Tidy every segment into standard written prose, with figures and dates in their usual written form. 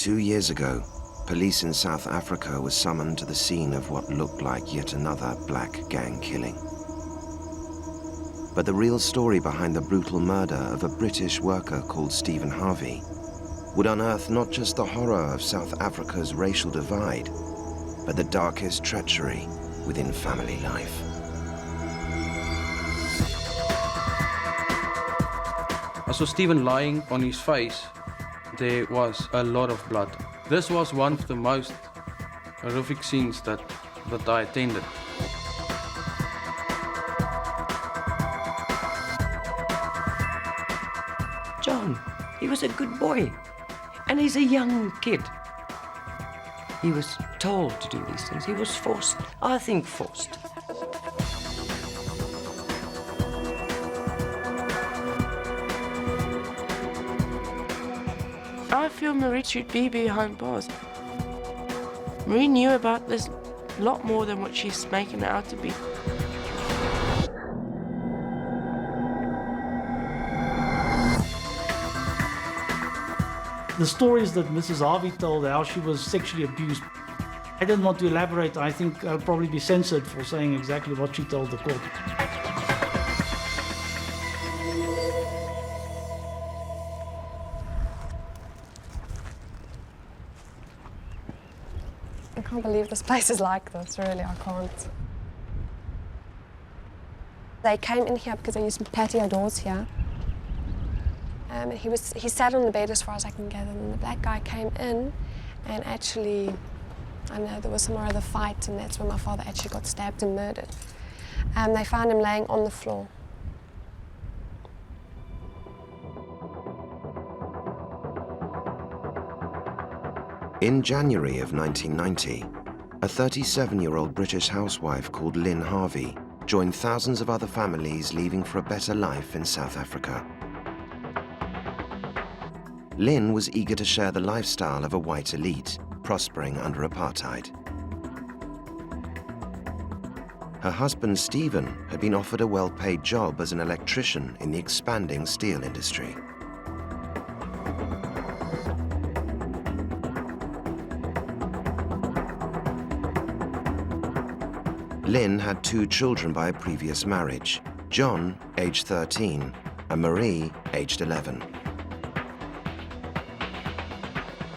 2 years ago, police in South Africa were summoned to the scene of what looked like yet another black gang killing. But the real story behind the brutal murder of a British worker called Stephen Harvey would unearth not just the horror of South Africa's racial divide, but the darkest treachery within family life. I saw Stephen lying on his face. There was a lot of blood. This was one of the most horrific scenes that I attended. John, he was a good boy, and he's a young kid. He was told to do these things. He was forced, I think forced. I feel Marie should be behind bars. Marie knew about this a lot more than what she's making it out to be. The stories that Mrs. Harvey told, how she was sexually abused, I didn't want to elaborate. I think I'll probably be censored for saying exactly what she told the court. I can't believe this place is like this, really, I can't. They came in here because they used patio doors here. He sat on the bed as far as I can gather, and the black guy came in, and actually, I don't know, there was some more other fight, and that's when my father actually got stabbed and murdered. They found him laying on the floor. In January of 1990, a 37-year-old British housewife called Lynn Harvey joined thousands of other families leaving for a better life in South Africa. Lynn was eager to share the lifestyle of a white elite, prospering under apartheid. Her husband, Stephen, had been offered a well-paid job as an electrician in the expanding steel industry. Lynn had 2 children by a previous marriage, John, aged 13, and Marie, aged 11.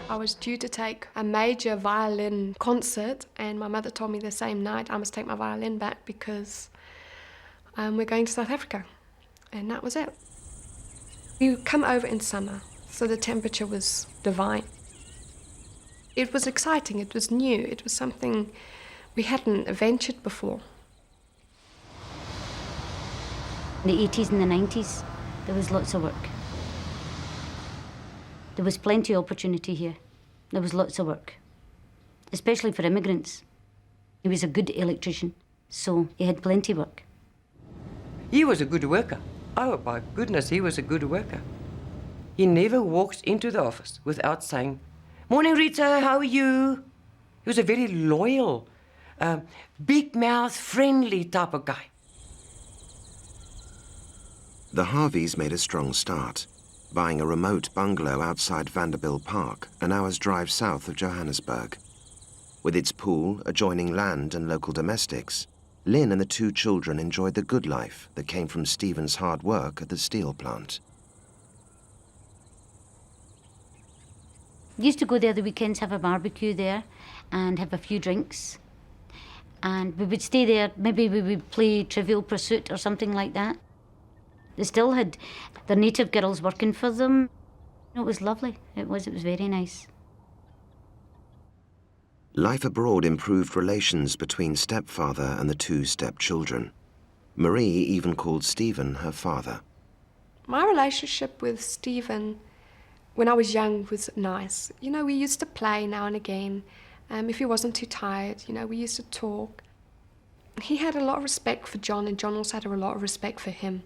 I was due to take a major violin concert, and my mother told me the same night I must take my violin back because we're going to South Africa. And that was it. We come over in summer, so the temperature was divine. It was exciting, it was new, it was something we hadn't ventured before. In the 80s and the 90s, there was lots of work. There was plenty of opportunity here. There was lots of work, especially for immigrants. He was a good electrician, so he had plenty of work. He was a good worker. Oh, my goodness, he was a good worker. He never walked into the office without saying, "Morning, Rita, how are you?" He was a very loyal, big mouth, friendly type of guy. The Harveys made a strong start, buying a remote bungalow outside Vanderbilt Park, an hour's drive south of Johannesburg. With its pool, adjoining land and local domestics, Lynn and the 2 children enjoyed the good life that came from Stephen's hard work at the steel plant. We used to go there the weekends, have a barbecue there, and have a few drinks. And we would stay there, maybe we would play Trivial Pursuit or something like that. They still had their native girls working for them. It was lovely. It was very nice. Life abroad improved relations between stepfather and the 2 stepchildren. Marie even called Stephen her father. My relationship with Stephen when I was young was nice. You know, we used to play now and again. If he wasn't too tired, you know, we used to talk. He had a lot of respect for John, and John also had a lot of respect for him.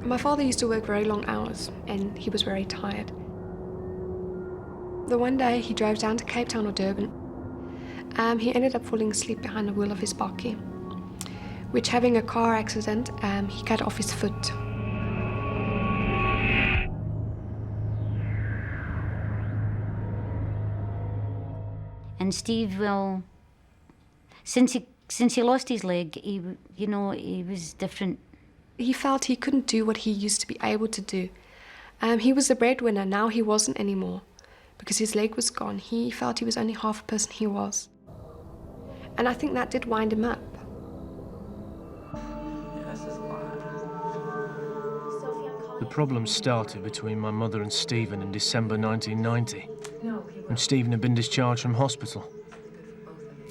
My father used to work very long hours, and he was very tired. The one day he drove down to Cape Town or Durban. He ended up falling asleep behind the wheel of his bakkie. which having a car accident, he cut off his foot. And Steve, well, since he lost his leg, he was different. He felt he couldn't do what he used to be able to do. He was the breadwinner, now he wasn't anymore. Because his leg was gone, he felt he was only half a person he was. And I think that did wind him up. The problem started between my mother and Stephen in December 1990, when Stephen had been discharged from hospital.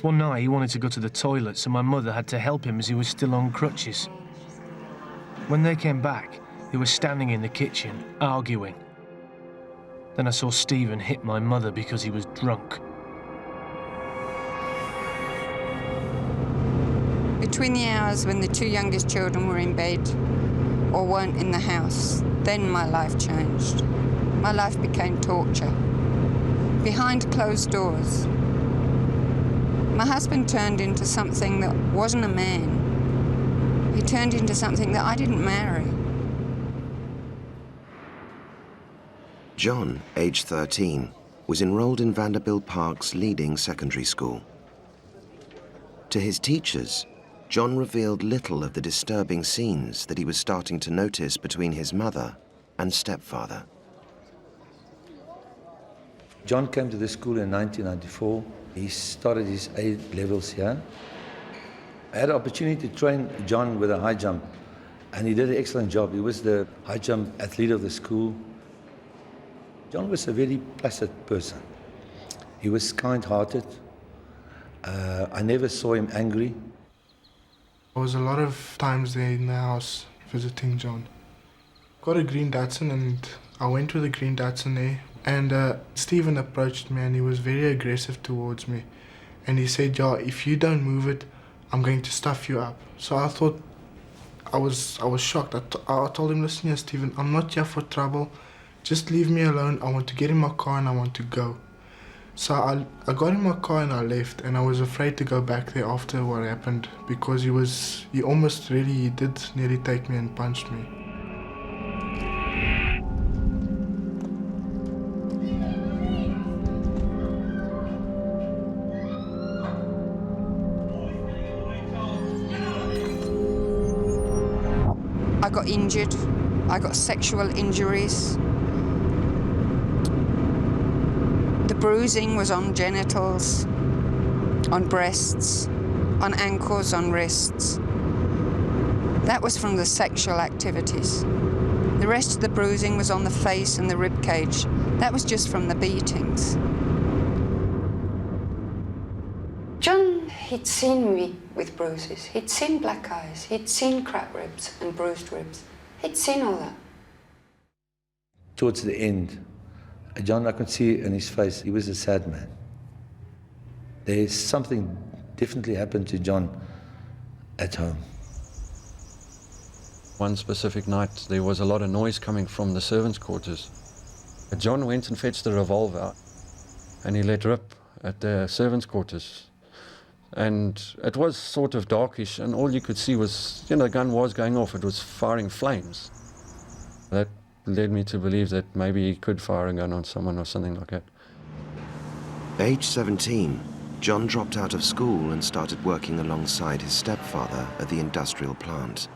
One night he wanted to go to the toilet, so my mother had to help him as he was still on crutches. When they came back, they were standing in the kitchen, arguing. Then I saw Stephen hit my mother because he was drunk. Between the hours when the two youngest children were in bed or weren't in the house, then my life changed. My life became torture. Behind closed doors, my husband turned into something that wasn't a man. He turned into something that I didn't marry. John, age 13, was enrolled in Vanderbilt Park's leading secondary school. To his teachers, John revealed little of the disturbing scenes that he was starting to notice between his mother and stepfather. John came to the school in 1994. He started his A levels here. I had an opportunity to train John with a high jump, and he did an excellent job. He was the high jump athlete of the school. John was a very placid person. He was kind-hearted. I never saw him angry. I was a lot of times there in the house visiting John. Got a green Datsun and I went with the green Datsun there, and Stephen approached me and he was very aggressive towards me. And he said, "Yeah, if you don't move it, I'm going to stuff you up." So I thought, I was shocked. I told him, "Listen here, Stephen, I'm not here for trouble. Just leave me alone. I want to get in my car and I want to go." So I got in my car and I left, and I was afraid to go back there after what happened because he did nearly take me and punched me. I got injured. I got sexual injuries. The bruising was on genitals, on breasts, on ankles, on wrists. That was from the sexual activities. The rest of the bruising was on the face and the rib cage. That was just from the beatings. John, he'd seen me with bruises. He'd seen black eyes. He'd seen cracked ribs and bruised ribs. He'd seen all that. Towards the end, John, I could see in his face, he was a sad man. There's something definitely happened to John at home. One specific night, there was a lot of noise coming from the servants' quarters. John went and fetched the revolver and he let rip at the servants' quarters. And it was sort of darkish, and all you could see was, the gun was going off. It was firing flames. That led me to believe that maybe he could fire a gun on someone or something like that. Age 17, John dropped out of school and started working alongside his stepfather at the industrial plant.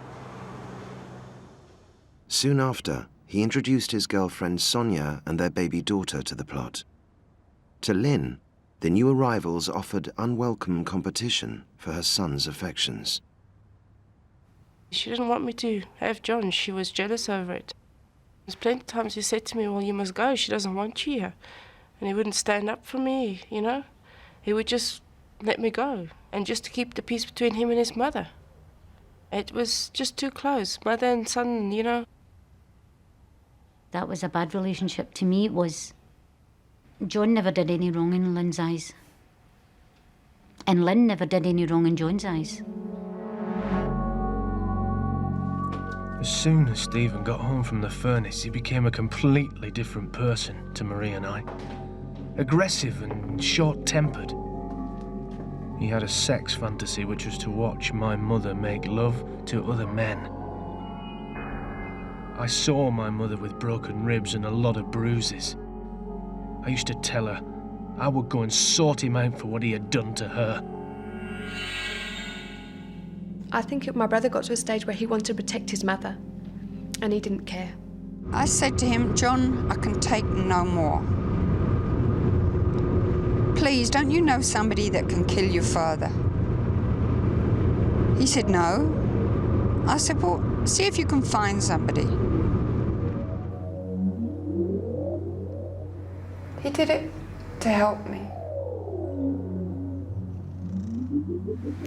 Soon after, he introduced his girlfriend Sonia and their baby daughter to the plot. To Lynn, the new arrivals offered unwelcome competition for her son's affections. She didn't want me to have John. She was jealous over it. There's plenty of times he said to me, "Well, you must go. She doesn't want you here." And he wouldn't stand up for me, He would just let me go, and just to keep the peace between him and his mother. It was just too close, mother and son, That was a bad relationship. To me, it was. John never did any wrong in Lynn's eyes. And Lynn never did any wrong in John's eyes. As soon as Stephen got home from the furnace, he became a completely different person to Marie and I. Aggressive and short-tempered. He had a sex fantasy which was to watch my mother make love to other men. I saw my mother with broken ribs and a lot of bruises. I used to tell her I would go and sort him out for what he had done to her. I think my brother got to a stage where he wanted to protect his mother, and he didn't care. I said to him, John, I can take no more. Please, don't you know somebody that can kill your father? He said, no. I said, well, see if you can find somebody. He did it to help me.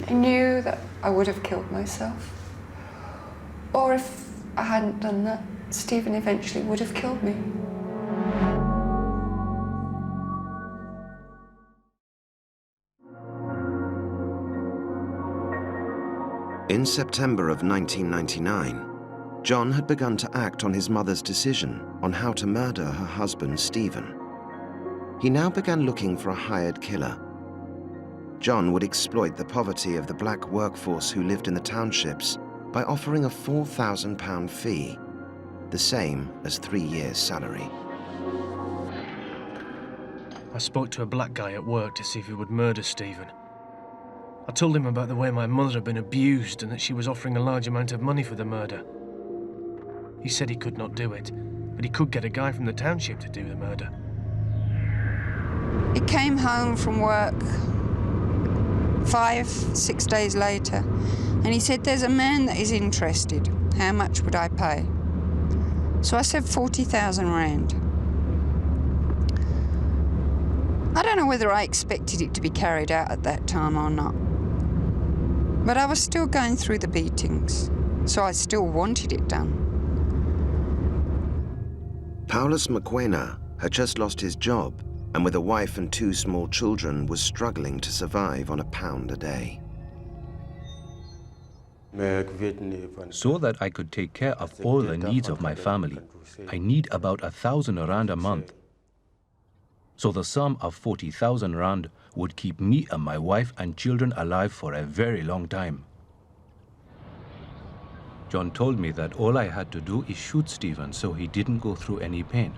I knew that I would have killed myself. Or if I hadn't done that, Stephen eventually would have killed me. In September of 1999, John had begun to act on his mother's decision on how to murder her husband, Stephen. He now began looking for a hired killer. John would exploit the poverty of the black workforce who lived in the townships by offering a £4,000 fee, the same as 3 years' salary. I spoke to a black guy at work to see if he would murder Stephen. I told him about the way my mother had been abused and that she was offering a large amount of money for the murder. He said he could not do it, but he could get a guy from the township to do the murder. He came home from work 5-6 days later, and he said, there's a man that is interested. How much would I pay? So I said 40,000 rand. I don't know whether I expected it to be carried out at that time or not. But I was still going through the beatings, so I still wanted it done. Paulus Mokoena had just lost his job and with a wife and 2 small children was struggling to survive on £1 a day. So that I could take care of all the needs of my family, I need about 1,000 rand a month. So the sum of 40,000 rand would keep me and my wife and children alive for a very long time. John told me that all I had to do is shoot Stephen so he didn't go through any pain,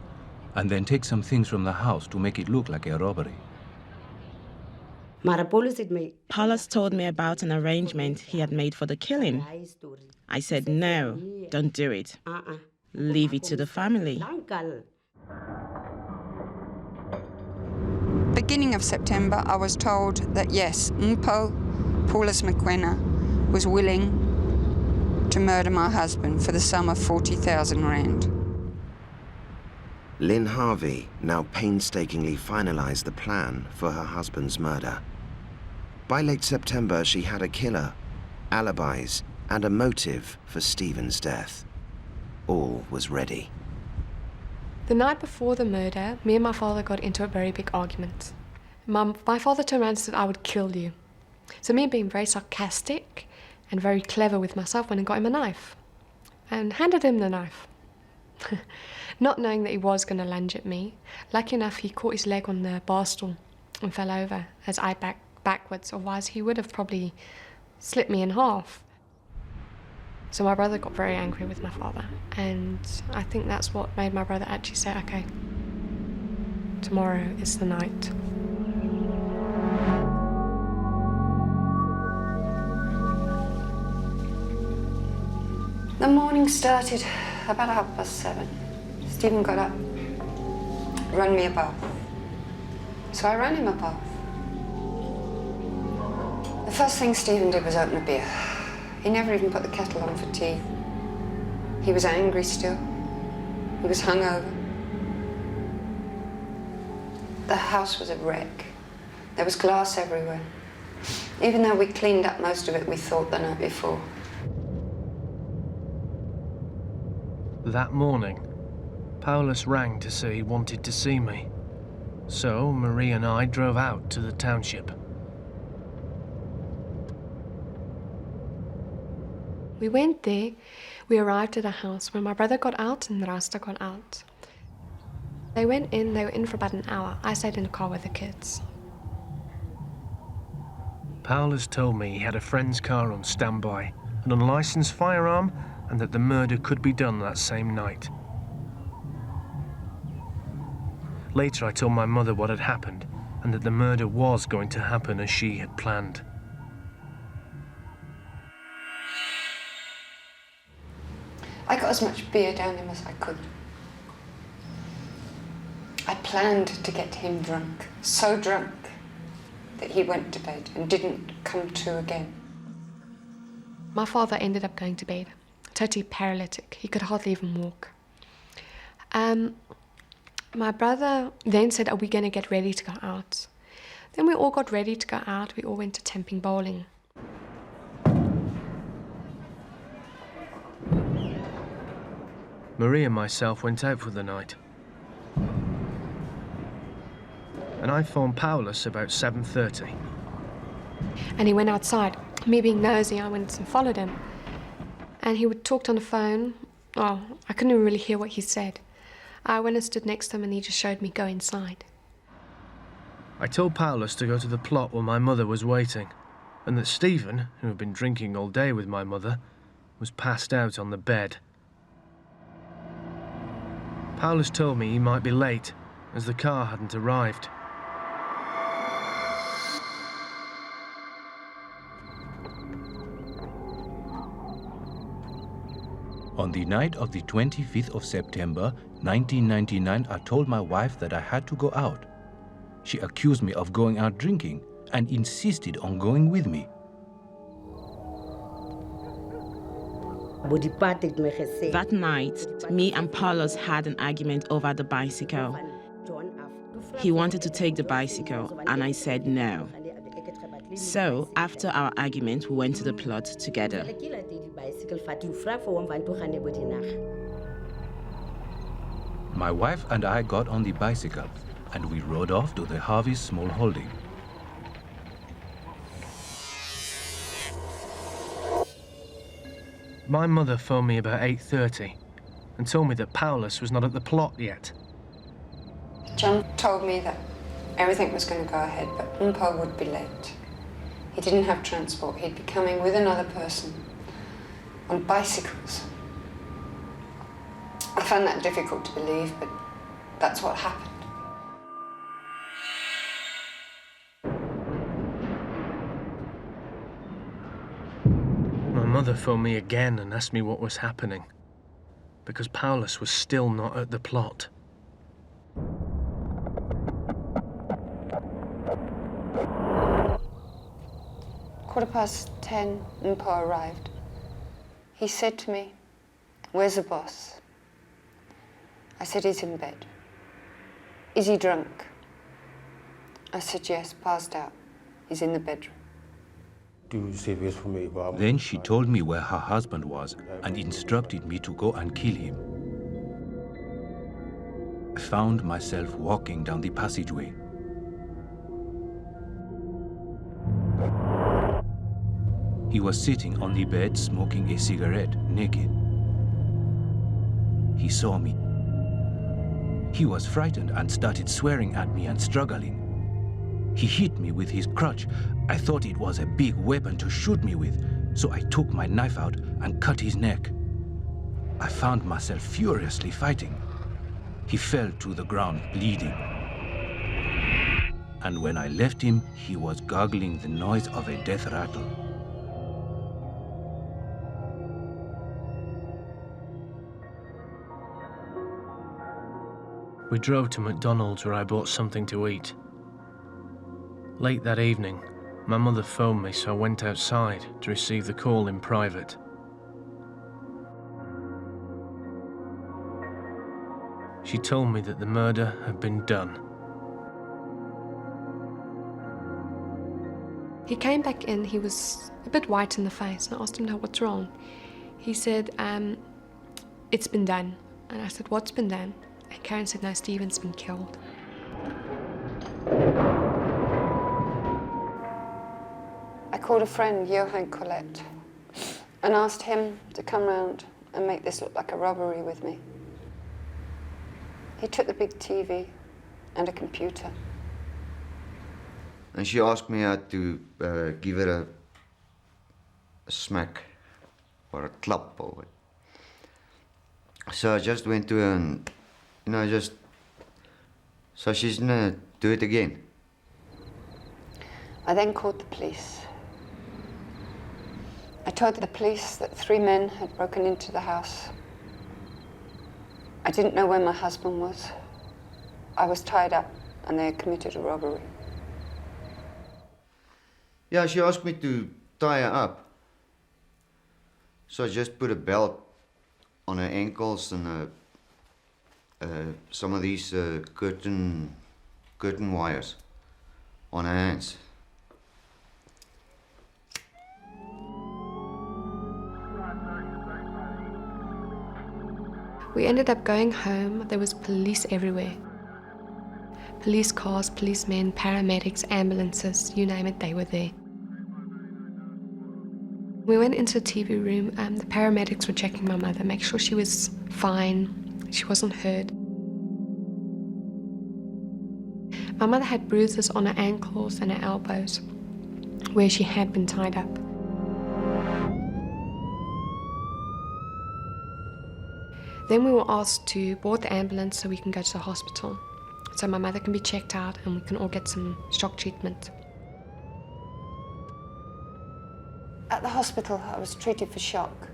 and then take some things from the house to make it look like a robbery. Paulus told me about an arrangement he had made for the killing. I said, no, don't do it. Leave it to the family. Beginning of September, I was told that yes, Paulus Mokoena, was willing to murder my husband for the sum of 40,000 rand. Lynn Harvey now painstakingly finalized the plan for her husband's murder. By late September, she had a killer, alibis, and a motive for Stephen's death. All was ready. The night before the murder, me and my father got into a very big argument. My father turned around and said, I would kill you. So me being very sarcastic and very clever with myself, went and got him a knife and handed him the knife. Not knowing that he was going to lunge at me. Lucky enough, he caught his leg on the bar stool and fell over as I backwards, otherwise he would have probably slit me in half. So my brother got very angry with my father, and I think that's what made my brother actually say, okay, tomorrow is the night. The morning started about 7:30. Stephen got up, ran me a bath. So I ran him a bath. The first thing Stephen did was open a beer. He never even put the kettle on for tea. He was angry still. He was hungover. The house was a wreck. There was glass everywhere. Even though we cleaned up most of it, we thought the night before. That morning, Paulus rang to say he wanted to see me. So Marie and I drove out to the township. We went there. We arrived at a house where my brother got out and Rasta got out. They went in, they were in for about an hour. I stayed in the car with the kids. Powless told me he had a friend's car on standby, an unlicensed firearm, and that the murder could be done that same night. Later, I told my mother what had happened and that the murder was going to happen as she had planned. I got as much beer down him as I could. I planned to get him drunk, so drunk that he went to bed and didn't come to again. My father ended up going to bed, totally paralytic. He could hardly even walk. My brother then said, are we going to get ready to go out? Then we all got ready to go out. We all went to Tamping bowling. Marie and myself went out for the night. And I phoned Powless about 7:30. And he went outside. Me being nosy, I went and followed him. And he talked on the phone. Oh, I couldn't even really hear what he said. I went and stood next to him and he just showed me go inside. I told Powless to go to the plot while my mother was waiting, and that Stephen, who had been drinking all day with my mother, was passed out on the bed. Powless told me he might be late, as the car hadn't arrived. On the night of the 25th of September, 1999, I told my wife that I had to go out. She accused me of going out drinking and insisted on going with me. That night, me and Powless had an argument over the bicycle. He wanted to take the bicycle, and I said no. So, after our argument, we went to the plot together. My wife and I got on the bicycle, and we rode off to the Harvey's small holding. My mother phoned me about 8:30 and told me that Powless was not at the plot yet. John told me that everything was going to go ahead, but Umpa would be late. He didn't have transport. He'd be coming with another person on bicycles. I found that difficult to believe, but that's what happened. My mother phoned me again and asked me what was happening, because Powless was still not at the plot. "10:15, Umpa arrived. He said to me, 'Where's the boss?' I said, 'He's in bed.' 'Is he drunk?' I said, 'Yes, passed out. He's in the bedroom.' Then she told me where her husband was and instructed me to go and kill him. I found myself walking down the passageway. He was sitting on the bed smoking a cigarette, naked. He saw me. He was frightened and started swearing at me and struggling. He hit me with his crutch. I thought it was a big weapon to shoot me with, so I took my knife out and cut his neck. I found myself furiously fighting. He fell to the ground, bleeding. And when I left him, he was gargling the noise of a death rattle. We drove to McDonald's where I bought something to eat. Late that evening, my mother phoned me, so I went outside to receive the call in private. She told me that the murder had been done. He came back in, he was a bit white in the face, and I asked him, what's wrong? He said, it's been done. And I said, what's been done? And Karen said, no, Stephen's been killed. I called a friend, Johan Collette, and asked him to come round and make this look like a robbery with me. He took the big TV and a computer. And she asked me to give her a smack or a klap. So I just went to her and, so she's gonna do it again. I then called the police. I told the police that 3 men had broken into the house. I didn't know where my husband was. I was tied up and they had committed a robbery. Yeah, she asked me to tie her up. So I just put a belt on her ankles and some of these curtain wires on her hands. We ended up going home. There was police everywhere. Police cars, policemen, paramedics, ambulances, you name it, they were there. We went into the TV room. The paramedics were checking my mother, make sure she was fine, she wasn't hurt. My mother had bruises on her ankles and her elbows where she had been tied up. Then we were asked to board the ambulance so we can go to the hospital, so my mother can be checked out and we can all get some shock treatment. At the hospital, I was treated for shock.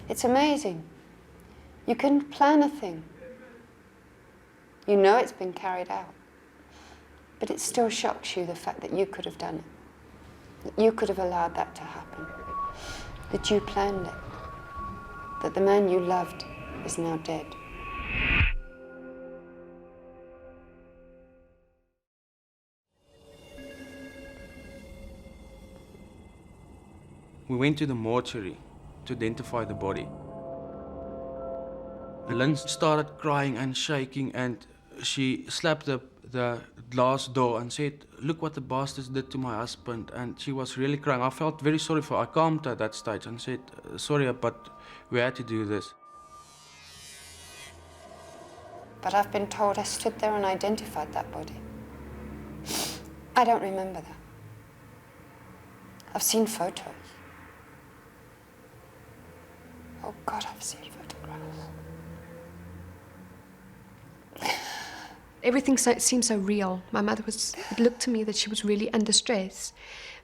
It's amazing. You can plan a thing. You know it's been carried out. But it still shocks you, the fact that you could have done it. That you could have allowed that to happen. That you planned it. That the man you loved is now dead. We went to the mortuary to identify the body. Lynn started crying and shaking, and she slapped the glass door and said, "Look what the bastards did to my husband." And she was really crying. I felt very sorry for her. I calmed her at that stage and said, "Sorry, but we had to do this." But I've been told I stood there and identified that body. I don't remember that. I've seen photos. Oh God, I've seen photographs. Everything seemed so real. My mother it looked to me that she was really under stress.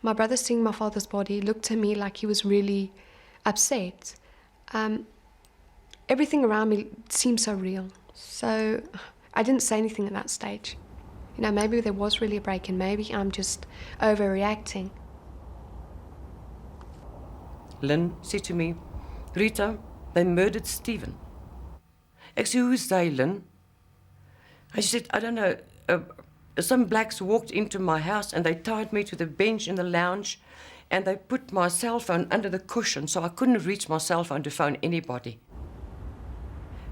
My brother seeing my father's body looked to me like he was really upset. Everything around me seemed so real. So I didn't say anything at that stage. Maybe there was really a break-in. Maybe I'm just overreacting. Lynn said to me, "Rita, they murdered Stephen." I said, "Who's they, Lynn?" And she said, "I don't know. Some blacks walked into my house and they tied me to the bench in the lounge and they put my cell phone under the cushion so I couldn't reach my cell phone to phone anybody."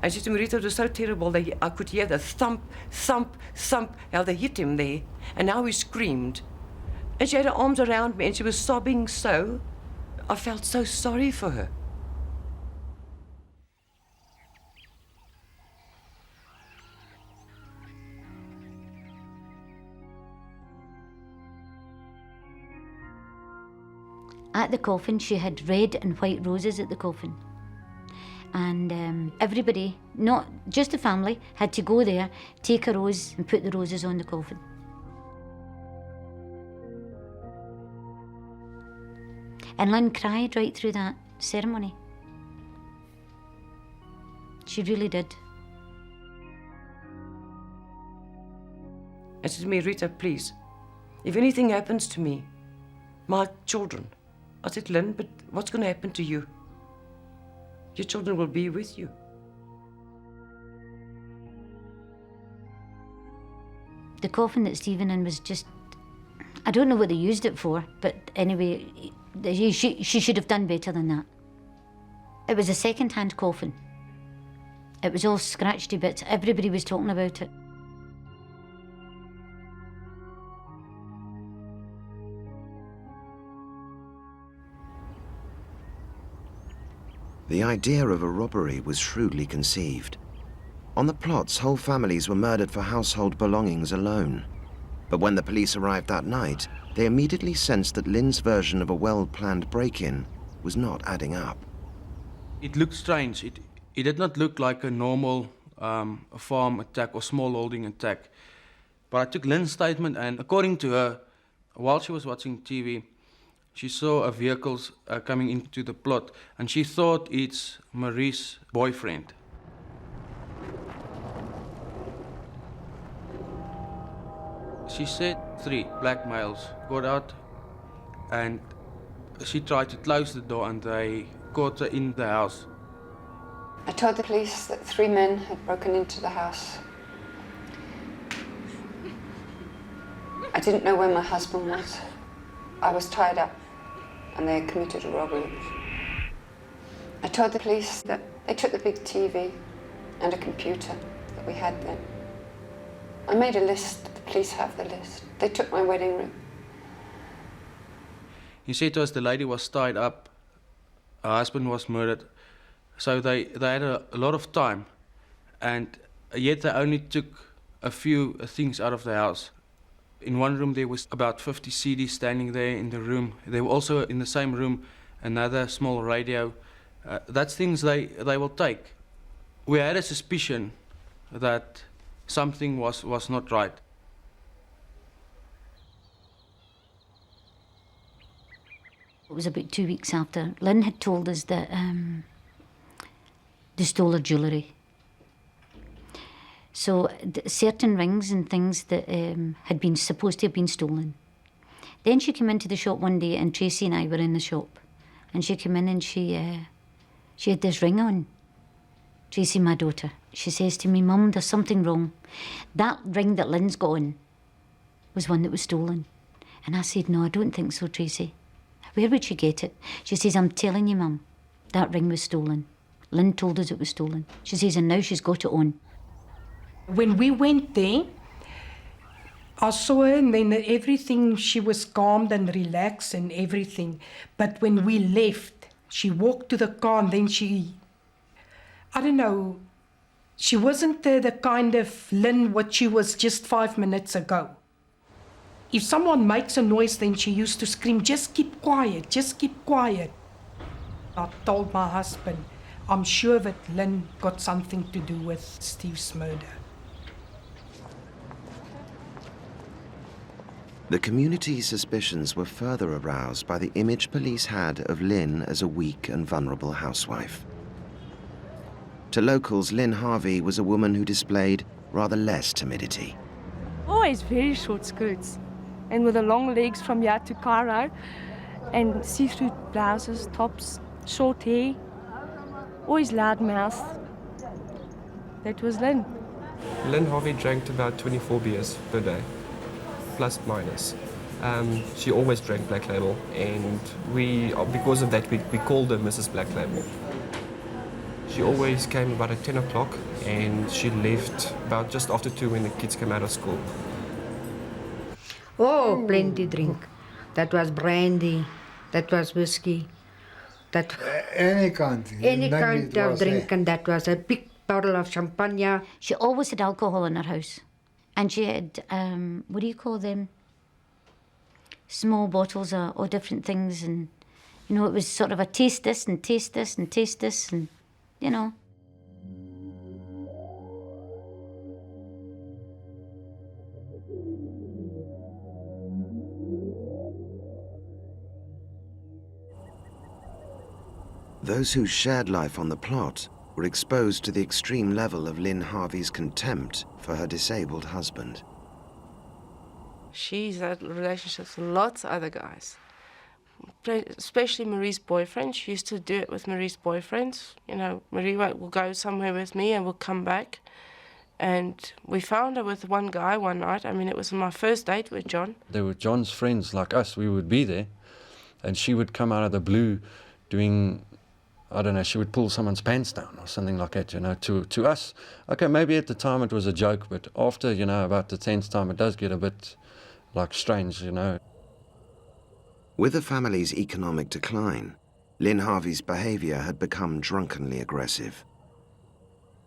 And she said to me, "Rita, it was so terrible that I could hear the thump, thump, thump, how they hit him there. And now he screamed." And she had her arms around me and she was sobbing so. I felt so sorry for her. At the coffin, she had red and white roses at the coffin. And everybody, not just the family, had to go there, take a rose and put the roses on the coffin. And Lynn cried right through that ceremony. She really did. And she said to me, "Rita, please, if anything happens to me, my children." I said, "Lynn, but what's going to happen to you? Your children will be with you." The coffin that Stephen in was just, I don't know what they used it for, but anyway, she should have done better than that. It was a second-hand coffin. It was all scratched to bits. Everybody was talking about it. The idea of a robbery was shrewdly conceived. On the plots, whole families were murdered for household belongings alone. But when the police arrived that night, they immediately sensed that Lynn's version of a well-planned break-in was not adding up. It looked strange. It did not look like a normal farm attack or small holding attack. But I took Lynn's statement, and according to her, while she was watching TV, she saw a vehicle coming into the plot, and she thought it's Marie's boyfriend. She said 3 black males got out, and she tried to close the door, and they caught her in the house. I told the police that 3 men had broken into the house. I didn't know where my husband was. I was tied up, and they had committed a robbery. I told the police that they took the big TV and a computer that we had then. I made a list. The police have the list. They took my wedding ring. He said to us the lady was tied up, her husband was murdered, so they had a lot of time, and yet they only took a few things out of the house. In one room there was about 50 CDs standing there in the room. There were also in the same room another small radio. That's things they will take. We had a suspicion that something was not right. It was about 2 weeks after. Lynn had told us that they stole her jewellery. So certain rings and things that had been supposed to have been stolen. Then she came into the shop one day, and Tracy and I were in the shop, and she came in and she had this ring on. Tracy, my daughter, she says to me, "Mum, there's something wrong. That ring that Lynn's got on was one that was stolen." And I said, "No, I don't think so, Tracy. Where would she get it?" She says, "I'm telling you, Mum, that ring was stolen. Lynn told us it was stolen." She says, "And now she's got it on." When we went there, I saw her, and then everything, she was calm and relaxed and everything. But when we left, she walked to the car, and then I don't know, she wasn't the kind of Lynn what she was just 5 minutes ago. If someone makes a noise, then she used to scream, "Just keep quiet, just keep quiet." I told my husband, I'm sure that Lynn got something to do with Steve's murder. The community's suspicions were further aroused by the image police had of Lynn as a weak and vulnerable housewife. To locals, Lynn Harvey was a woman who displayed rather less timidity. Always very short skirts, and with the long legs from here to Cairo, and see-through blouses, tops, short hair, always loud mouth. That was Lynn. Lynn Harvey drank about 24 beers per day, plus minus. She always drank Black Label, and because of that, we called her Mrs. Black Label. She always came about at 10 o'clock, and she left about just after 2 when the kids came out of school. Oh, plenty drink. That was brandy, that was whiskey, that any kind of drink, and that was a big bottle of champagne. She always had alcohol in her house, and she had what do you call them? Small bottles or different things, and it was sort of a taste this and taste this and taste this, and Those who shared life on the plot were exposed to the extreme level of Lynn Harvey's contempt for her disabled husband. She's had relationships with lots of other guys, especially Marie's boyfriend. She used to do it with Marie's boyfriends. Marie will go somewhere with me and we'll come back. And we found her with one guy one night. I mean, it was my first date with John. They were John's friends like us. We would be there, and she would come out of the blue doing, I don't know, she would pull someone's pants down or something like that, to us. Okay, maybe at the time it was a joke, but after, about the 10th time, it does get a bit, strange, With the family's economic decline, Lynn Harvey's behaviour had become drunkenly aggressive.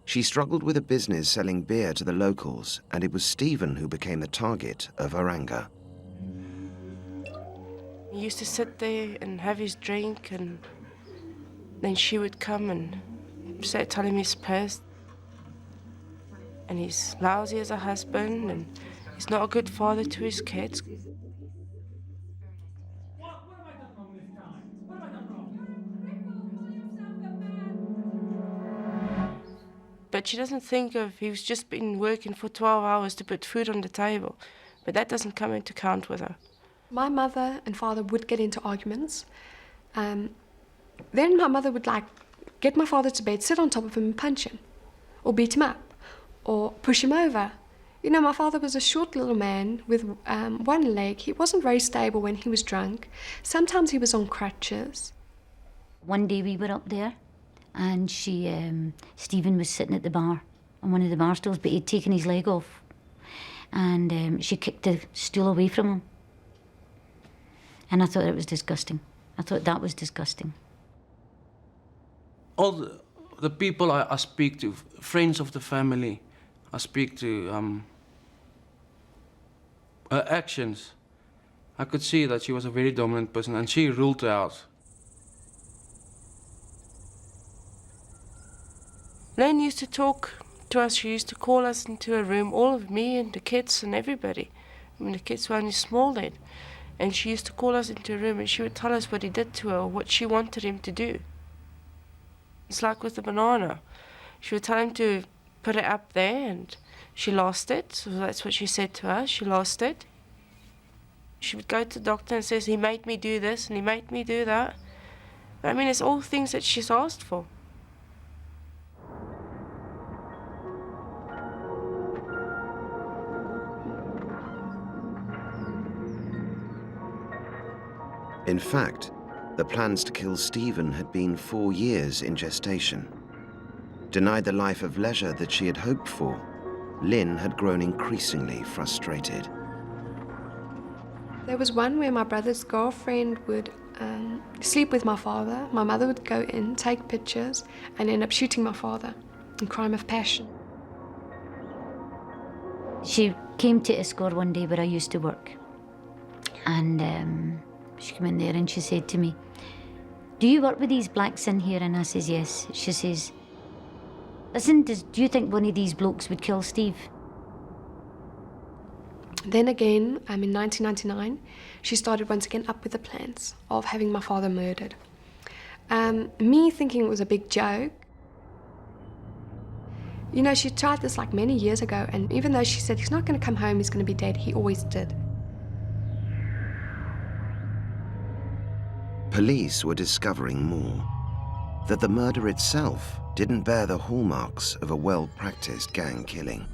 She struggled with a business selling beer to the locals, and it was Stephen who became the target of her anger. He used to sit there and have his drink, and then she would come and tell him he's pissed. And he's lousy as a husband, and he's not a good father to his kids. But she doesn't think of, he's just been working for 12 hours to put food on the table. But that doesn't come into account with her. My mother and father would get into arguments. Then my mother would get my father to bed, sit on top of him and punch him, or beat him up, or push him over. You know, my father was a short little man with one leg. He wasn't very stable when he was drunk. Sometimes he was on crutches. One day we were up there, and Stephen was sitting at the bar on one of the bar stools, but he'd taken his leg off, and she kicked the stool away from him. And I thought it was disgusting. I thought that was disgusting. All the people I speak to, friends of the family, I speak to, her actions, I could see that she was a very dominant person, and she ruled the house. Lynn used to talk to us. She used to call us into a room, all of me and the kids and everybody. I mean, the kids were only small then. And she used to call us into a room, and she would tell us what he did to her, or what she wanted him to do. It's like with the banana. She would tell him to put it up there, and she lost it. So that's what she said to us. She lost it. She would go to the doctor and says, he made me do this and he made me do that. I mean, it's all things that she's asked for. In fact, the plans to kill Stephen had been 4 years in gestation. Denied the life of leisure that she had hoped for, Lynn had grown increasingly frustrated. There was one where my brother's girlfriend would sleep with my father. My mother would go in, take pictures, and end up shooting my father in crime of passion. She came to Escort one day where I used to work, and she came in there and she said to me, "Do you work with these blacks in here?" And I says, "Yes." She says, "Listen, do you think one of these blokes would kill Steve?" Then again, in 1999, she started once again up with the plans of having my father murdered. Me thinking it was a big joke. You know, she tried this like many years ago, and even though she said he's not going to come home, he's going to be dead, he always did. Police were discovering more. That the murder itself didn't bear the hallmarks of a well-practiced gang killing.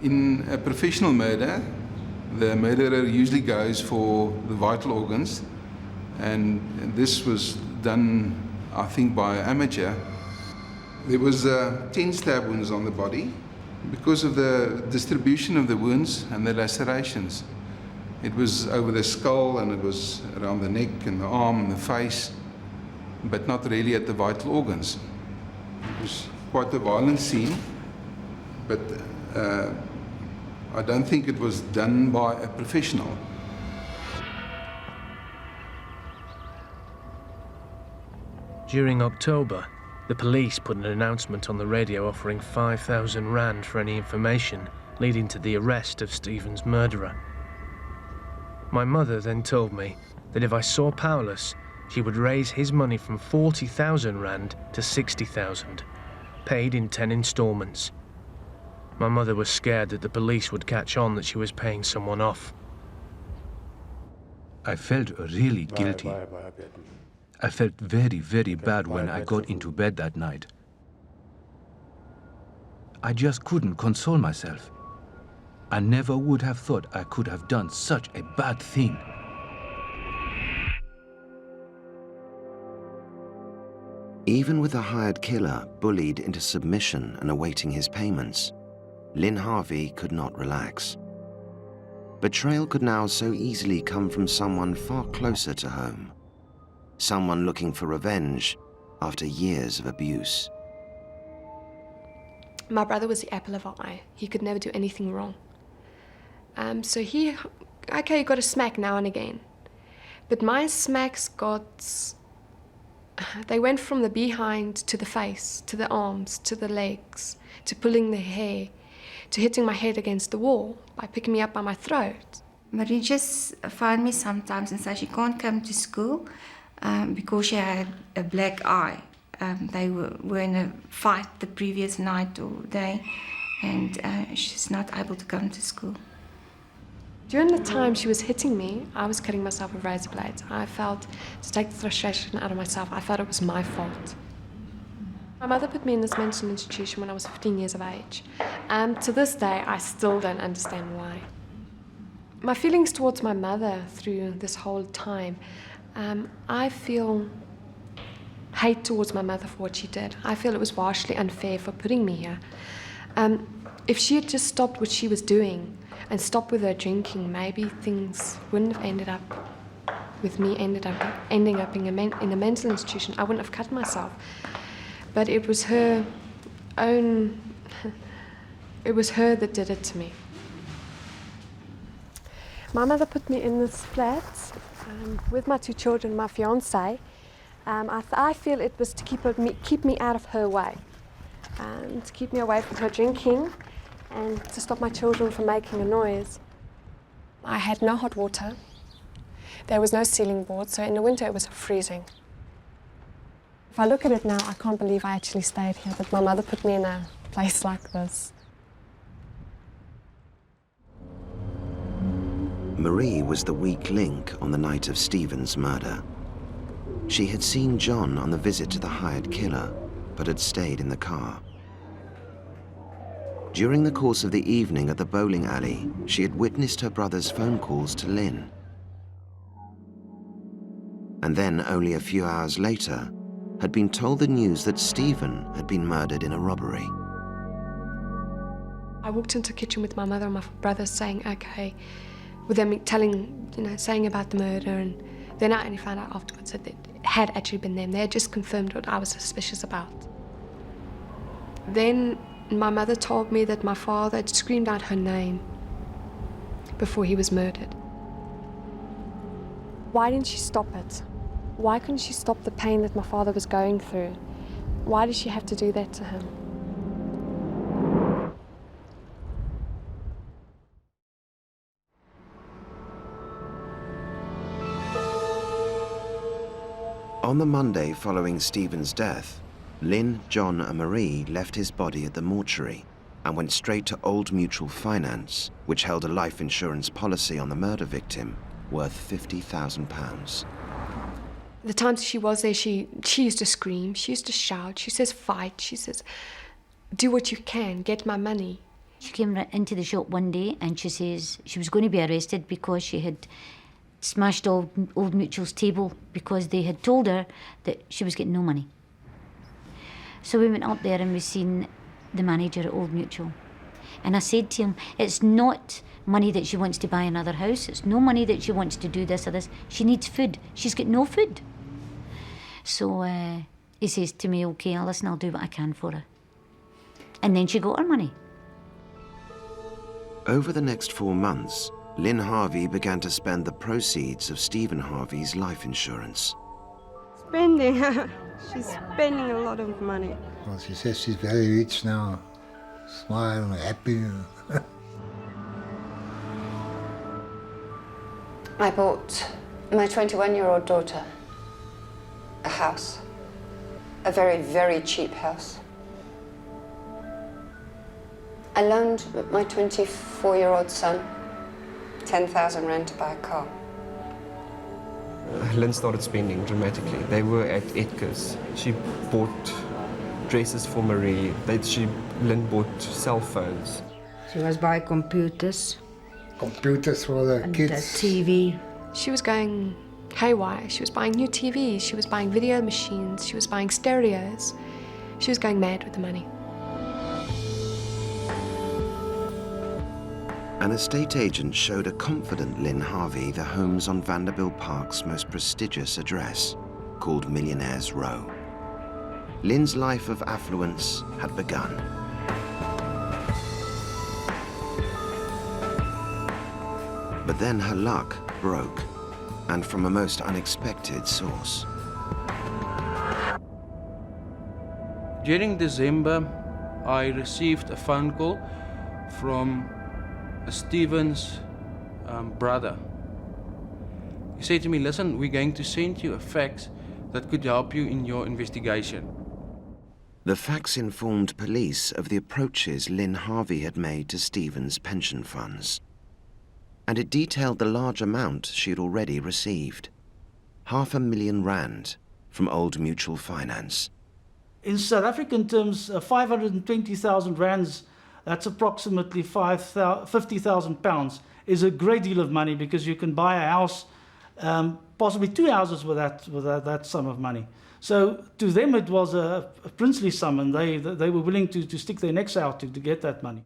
In a professional murder, the murderer usually goes for the vital organs, and this was done, I think, by an amateur. There was 10 stab wounds on the body because of the distribution of the wounds and the lacerations. It was over the skull, and it was around the neck and the arm and the face, but not really at the vital organs. It was quite a violent scene, but I don't think it was done by a professional. During October, the police put an announcement on the radio offering 5,000 rand for any information leading to the arrest of Stephen's murderer. My mother then told me that if I saw Paulus, she would raise his money from 40,000 rand to 60,000, paid in 10 installments. My mother was scared that the police would catch on that she was paying someone off. I felt really guilty. I felt very, very bad when I got into bed that night. I just couldn't console myself. I never would have thought I could have done such a bad thing. Even with the hired killer bullied into submission and awaiting his payments, Lynn Harvey could not relax. Betrayal could now so easily come from someone far closer to home. Someone looking for revenge after years of abuse. My brother was the apple of our eye. He could never do anything wrong. So he got a smack now and again. But my smacks they went from the behind to the face, to the arms, to the legs, to pulling the hair, to hitting my head against the wall by picking me up by my throat. Marie just phoned me sometimes and said she can't come to school because she had a black eye. They were in a fight the previous night or day, and she's not able to come to school. During the time she was hitting me, I was cutting myself with razor blades. I felt, to take the frustration out of myself, I felt it was my fault. My mother put me in this mental institution when I was 15 years of age. To this day, I still don't understand why. My feelings towards my mother through this whole time, I feel hate towards my mother for what she did. I feel it was vastly unfair for putting me here. If she had just stopped what she was doing and stopped with her drinking, maybe things wouldn't have ended up with me ending up in a mental institution. I wouldn't have cut myself. But it was her that did it to me. My mother put me in this flat with my 2 children, my fiancé. I feel it was to keep me out of her way, to keep me away from her drinking, and to stop my children from making a noise. I had no hot water. There was no ceiling board, so in the winter it was freezing. If I look at it now, I can't believe I actually stayed here, that my mother put me in a place like this. Marie was the weak link on the night of Stephen's murder. She had seen John on the visit to the hired killer, but had stayed in the car. During the course of the evening at the bowling alley, she had witnessed her brother's phone calls to Lynn. And then, only a few hours later, had been told the news that Stephen had been murdered in a robbery. I walked into the kitchen with my mother and my brother saying, okay, with them saying about the murder, and then I only found out afterwards that it had actually been them. They had just confirmed what I was suspicious about. Then my mother told me that my father had screamed out her name before he was murdered. Why didn't she stop it? Why couldn't she stop the pain that my father was going through? Why did she have to do that to him? On the Monday following Stephen's death, Lynn, John and Marie left his body at the mortuary and went straight to Old Mutual Finance, which held a life insurance policy on the murder victim worth £50,000. The times she was there, she used to scream, she used to shout, she says fight, she says do what you can, get my money. She came into the shop one day and she says she was going to be arrested because she had smashed Old Mutual's table because they had told her that she was getting no money. So we went up there and we seen the manager at Old Mutual. And I said to him, it's not money that she wants to buy another house, it's no money that she wants to do this or this. She needs food. She's got no food. So he says to me, okay, listen, I'll do what I can for her. And then she got her money. Over the next 4 months, Lynn Harvey began to spend the proceeds of Stephen Harvey's life insurance. Spending. She's spending a lot of money. Well, she says she's very rich now. Smile, happy. I bought my 21-year-old daughter a house. A very, very cheap house. I loaned my 24-year-old son 10,000 rand to buy a car. Lynn started spending dramatically. They were at Edgar's. She bought dresses for Marie. Lynn bought cell phones. She was buying computers. Computers for the and kids. The TV. She was going haywire. She was buying new TVs. She was buying video machines. She was buying stereos. She was going mad with the money. An estate agent showed a confident Lynn Harvey the homes on Vanderbilt Park's most prestigious address, called Millionaires Row. Lynn's life of affluence had begun. But then her luck broke, and from a most unexpected source. During December, I received a phone call from Stephen's brother. He said to me, listen, we're going to send you a fax that could help you in your investigation. The fax informed police of the approaches Lynn Harvey had made to Stephen's pension funds. And it detailed the large amount she had already received. R500,000 from Old Mutual Finance. In South African terms, 520,000 rands, that's approximately 50,000 pounds, is a great deal of money because you can buy a house, possibly 2 houses with that sum of money. So to them it was a princely sum, and they were willing to stick their necks out to get that money.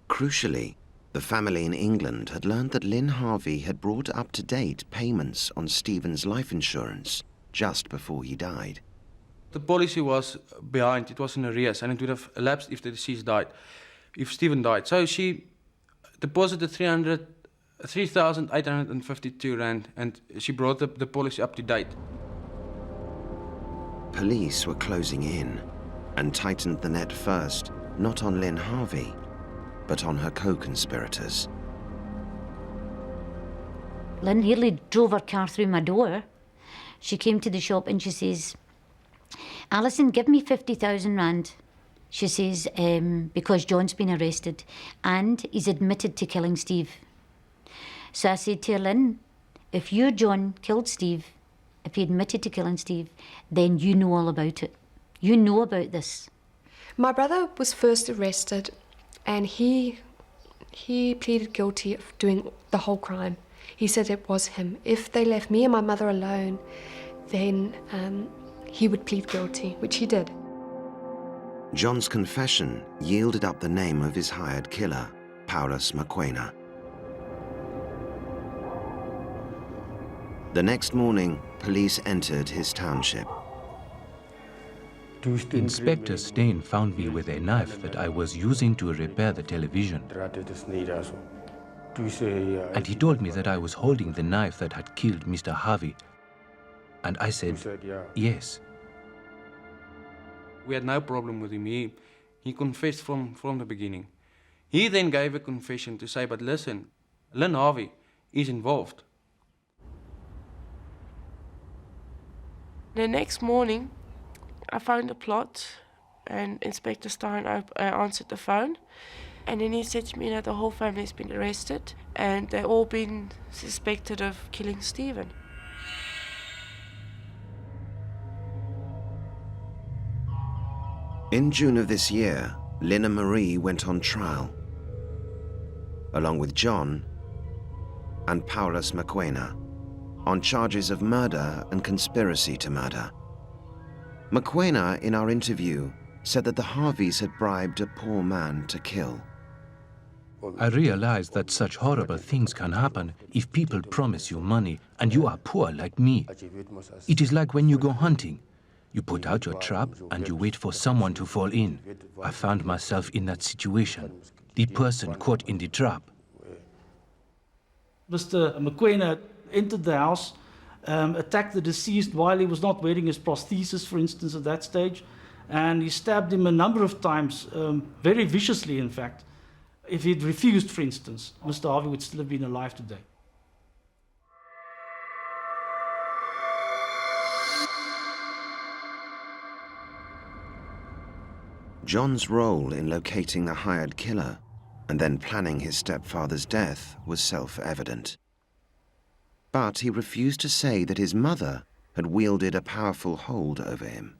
Crucially, the family in England had learned that Lynn Harvey had brought up to date payments on Stephen's life insurance just before he died. The policy was behind, it was in arrears, and it would have elapsed if the deceased died, if Stephen died. So she deposited 3,852 rand, and she brought the policy up to date. Police were closing in and tightened the net first, not on Lynn Harvey, but on her co-conspirators. Lynn nearly drove her car through my door. She came to the shop and she says, Alison, give me 50,000 rand. She says, because John's been arrested and he's admitted to killing Steve. So I said to her, Lynn, if your John killed Steve, if he admitted to killing Steve, then you know all about it. You know about this. My brother was first arrested and he pleaded guilty of doing the whole crime. He said it was him. If they left me and my mother alone, then he would plead guilty, which he did. John's confession yielded up the name of his hired killer, Paulus Mokoena. The next morning, police entered his township. Inspector Stain found me with a knife that I was using to repair the television. And he told me that I was holding the knife that had killed Mr. Harvey. And I said, yes. We had no problem with him. He confessed from the beginning. He then gave a confession to say, but listen, Lynn Harvey is involved. The next morning, I found a plot and Inspector Stein answered the phone. And then he said to me that the whole family's been arrested and they've all been suspected of killing Stephen. In June of this year, Lynn and Marie went on trial, along with John and Paulus Mokoena, on charges of murder and conspiracy to murder. Mokoena, in our interview, said that the Harveys had bribed a poor man to kill. I realized that such horrible things can happen if people promise you money and you are poor like me. It is like when you go hunting. You put out your trap and you wait for someone to fall in. I found myself in that situation, the person caught in the trap. Mr. Mokoena entered the house, attacked the deceased while he was not wearing his prosthesis, for instance, at that stage, and he stabbed him a number of times, very viciously, in fact. If he'd refused, for instance, Mr. Harvey would still have been alive today. John's role in locating the hired killer and then planning his stepfather's death was self-evident. But he refused to say that his mother had wielded a powerful hold over him.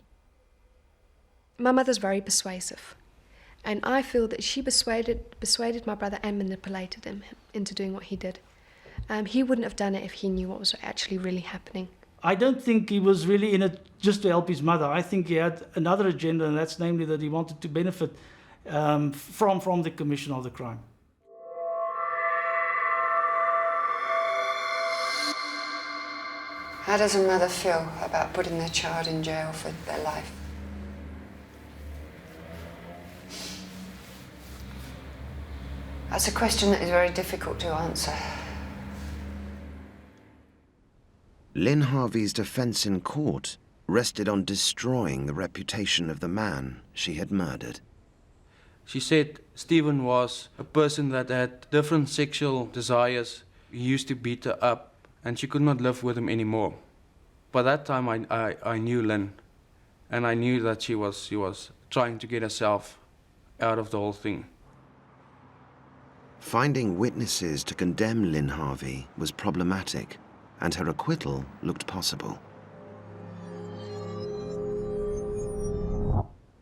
My mother's very persuasive, and I feel that she persuaded my brother and manipulated him into doing what he did. He wouldn't have done it if he knew what was actually really happening. I don't think he was really in it just to help his mother. I think he had another agenda, and that's namely that he wanted to benefit from the commission of the crime. How does a mother feel about putting their child in jail for their life? That's a question that is very difficult to answer. Lynn Harvey's defense in court rested on destroying the reputation of the man she had murdered. She said Stephen was a person that had different sexual desires. He used to beat her up, and she could not live with him anymore. By that time, I knew Lynn, and I knew that she was trying to get herself out of the whole thing. Finding witnesses to condemn Lynn Harvey was problematic, and her acquittal looked possible.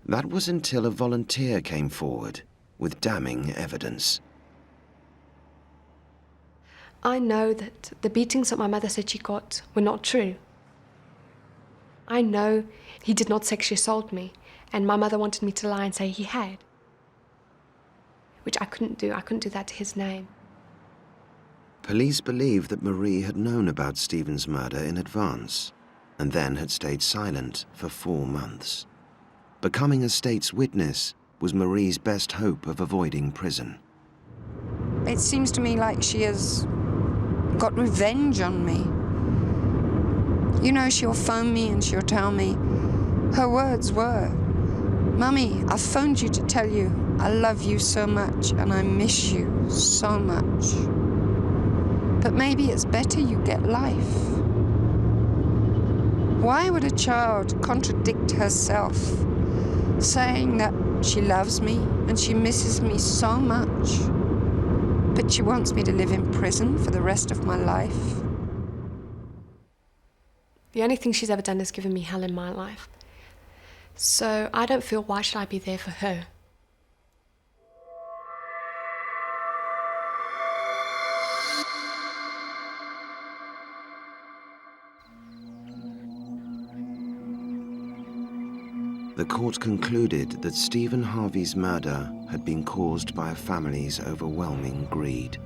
That was until a volunteer came forward with damning evidence. I know that the beatings that my mother said she got were not true. I know he did not sexually assault me, and my mother wanted me to lie and say he had, which I couldn't do. I couldn't do that to his name. Police believe that Marie had known about Stephen's murder in advance and then had stayed silent for 4 months. Becoming a state's witness was Marie's best hope of avoiding prison. It seems to me like she has got revenge on me. You know, she'll phone me and she'll tell me, her words were, "Mummy, I phoned you to tell you I love you so much and I miss you so much. But maybe it's better you get life." Why would a child contradict herself, saying that she loves me and she misses me so much, but she wants me to live in prison for the rest of my life? The only thing she's ever done is given me hell in my life. So I don't feel, why should I be there for her? The court concluded that Stephen Harvey's murder had been caused by a family's overwhelming greed.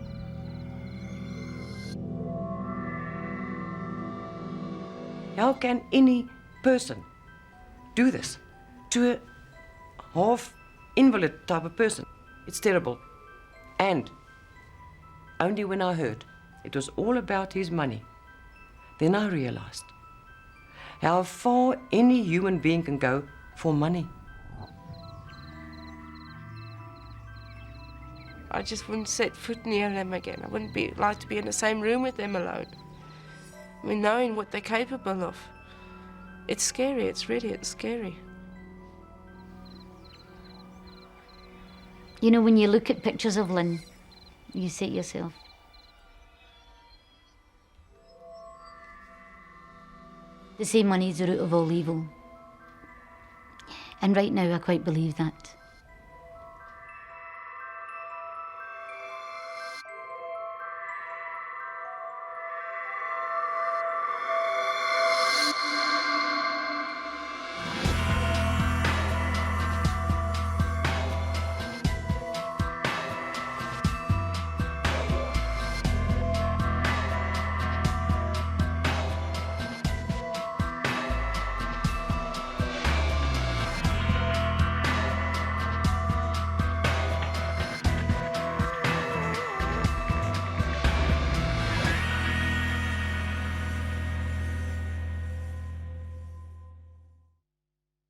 How can any person do this to a half-invalid type of person? It's terrible. And only when I heard it was all about his money, then I realized how far any human being can go for money. I just wouldn't set foot near them again. I wouldn't like to be in the same room with them alone. I mean, knowing what they're capable of. It's scary, it's scary. You know, when you look at pictures of Lynn, you say to yourself, they say money's the root of all evil. And right now I quite believe that.